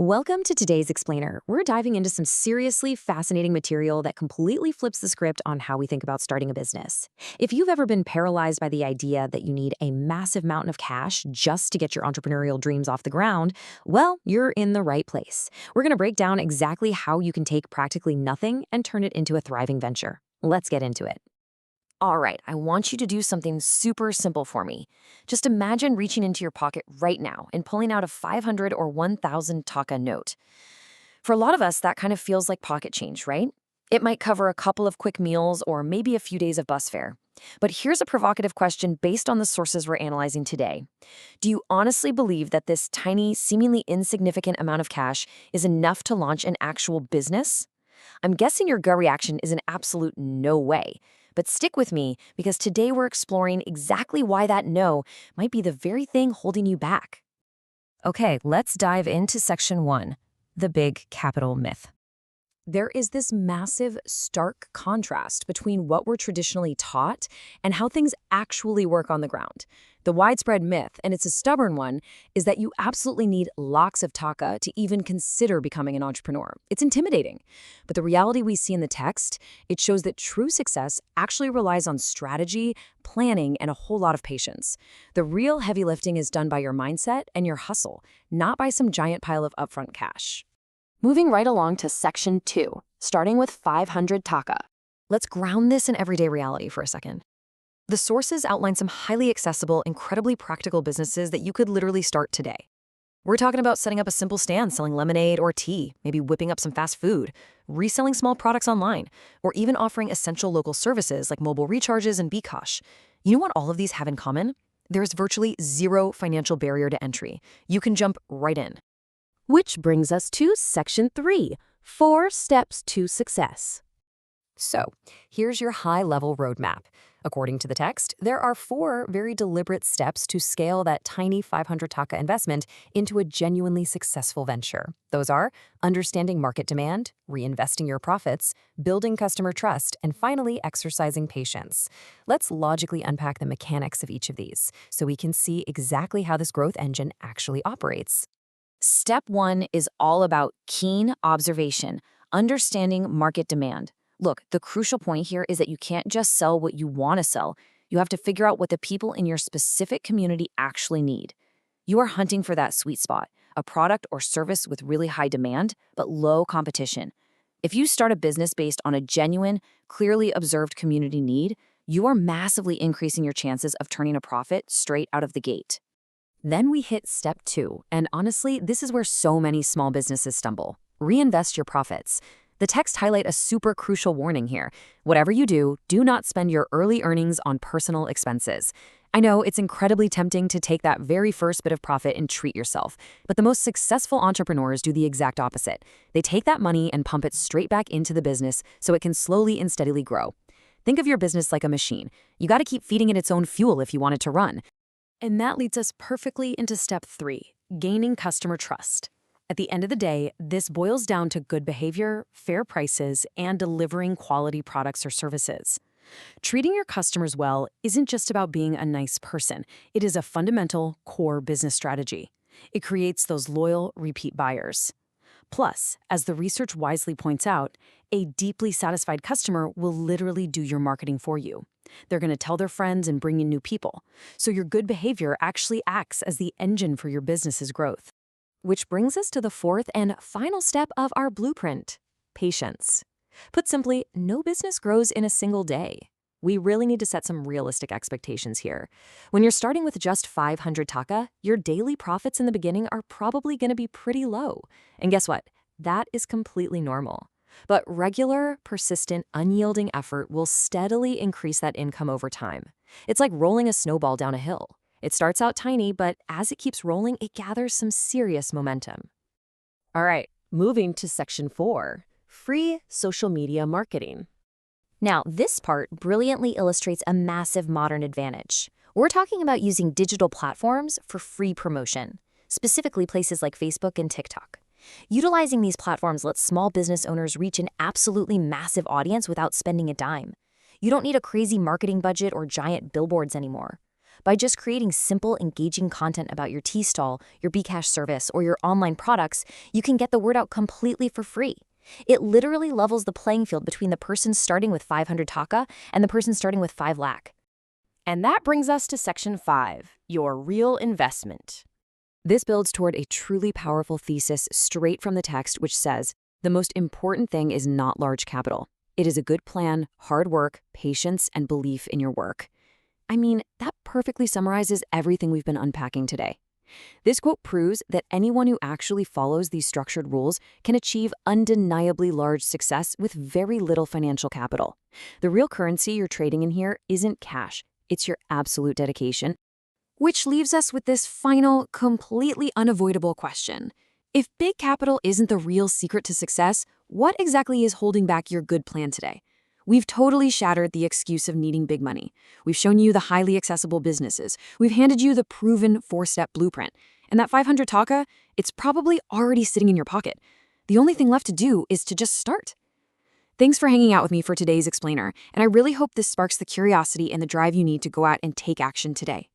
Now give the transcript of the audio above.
Welcome to today's Explainer. We're diving into some seriously fascinating material that completely flips the script on how we think about starting a business. If you've ever been paralyzed by the idea that you need a massive mountain of cash just to get your entrepreneurial dreams off the ground, well, you're in the right place. We're going to break down exactly how you can take practically nothing and turn it into a thriving venture. Let's get into it. All right, I want you to do something super simple for me. Just imagine reaching into your pocket right now and pulling out a 500 or 1,000 taka note. For a lot of us, that kind of feels like pocket change, right? It might cover a couple of quick meals or maybe a few days of bus fare. But here's a provocative question based on the sources we're analyzing today. Do you honestly believe that this tiny, seemingly insignificant amount of cash is enough to launch an actual business? I'm guessing your gut reaction is an absolute no way. But stick with me because today we're exploring exactly why that no might be the very thing holding you back. Okay, let's dive into section 1, the big capital myth. There is this massive, stark contrast between what we're traditionally taught and how things actually work on the ground. The widespread myth, and it's a stubborn one, is that you absolutely need lots of taka to even consider becoming an entrepreneur. It's intimidating. But the reality we see in the text, it shows that true success actually relies on strategy, planning, and a whole lot of patience. The real heavy lifting is done by your mindset and your hustle, not by some giant pile of upfront cash. Moving right along to section 2, starting with 500 taka. Let's ground this in everyday reality for a second. The sources outline some highly accessible, incredibly practical businesses that you could literally start today. We're talking about setting up a simple stand selling lemonade or tea, maybe whipping up some fast food, reselling small products online, or even offering essential local services like mobile recharges and Bkosh. You know what all of these have in common? There's virtually zero financial barrier to entry. You can jump right in. Which brings us to section 3, 4 steps to success. So, here's your high-level roadmap. According to the text, there are 4 very deliberate steps to scale that tiny 500 taka investment into a genuinely successful venture. Those are understanding market demand, reinvesting your profits, building customer trust, and finally exercising patience. Let's logically unpack the mechanics of each of these so we can see exactly how this growth engine actually operates. Step 1 is all about keen observation, understanding market demand. Look, the crucial point here is that you can't just sell what you want to sell. You have to figure out what the people in your specific community actually need. You are hunting for that sweet spot, a product or service with really high demand, but low competition. If you start a business based on a genuine, clearly observed community need, you are massively increasing your chances of turning a profit straight out of the gate. Then we hit step 2, and honestly, this is where so many small businesses stumble. Reinvest your profits. The text highlight a super crucial warning here. Whatever you do, do not spend your early earnings on personal expenses. I know it's incredibly tempting to take that very first bit of profit and treat yourself, but the most successful entrepreneurs do the exact opposite. They take that money and pump it straight back into the business so it can slowly and steadily grow. Think of your business like a machine. You got to keep feeding it its own fuel if you want it to run. And that leads us perfectly into step 3, gaining customer trust. At the end of the day, this boils down to good behavior, fair prices, and delivering quality products or services. Treating your customers well isn't just about being a nice person. It is a fundamental, core business strategy. It creates those loyal, repeat buyers. Plus, as the research wisely points out, a deeply satisfied customer will literally do your marketing for you. They're going to tell their friends and bring in new people. So your good behavior actually acts as the engine for your business's growth. Which brings us to the 4th and final step of our blueprint, patience. Put simply, no business grows in a single day. We really need to set some realistic expectations here. When you're starting with just 500 taka, your daily profits in the beginning are probably going to be pretty low. And guess what? That is completely normal. But regular, persistent, unyielding effort will steadily increase that income over time. It's like rolling a snowball down a hill. It starts out tiny, but as it keeps rolling, it gathers some serious momentum. All right, moving to section 4, free social media marketing. Now, this part brilliantly illustrates a massive modern advantage. We're talking about using digital platforms for free promotion, specifically places like Facebook and TikTok. Utilizing these platforms lets small business owners reach an absolutely massive audience without spending a dime. You don't need a crazy marketing budget or giant billboards anymore. By just creating simple, engaging content about your tea stall, your Bcash service, or your online products, you can get the word out completely for free. It literally levels the playing field between the person starting with 500 taka and the person starting with 5 lakh. And that brings us to Section 5, your real investment. This builds toward a truly powerful thesis straight from the text, which says, the most important thing is not large capital. It is a good plan, hard work, patience, and belief in your work. I mean, that perfectly summarizes everything we've been unpacking today. This quote proves that anyone who actually follows these structured rules can achieve undeniably large success with very little financial capital. The real currency you're trading in here isn't cash, it's your absolute dedication. Which leaves us with this final, completely unavoidable question. If big capital isn't the real secret to success, what exactly is holding back your good plan today? We've totally shattered the excuse of needing big money. We've shown you the highly accessible businesses. We've handed you the proven 4-step blueprint. And that 500 taka, it's probably already sitting in your pocket. The only thing left to do is to just start. Thanks for hanging out with me for today's explainer, and I really hope this sparks the curiosity and the drive you need to go out and take action today.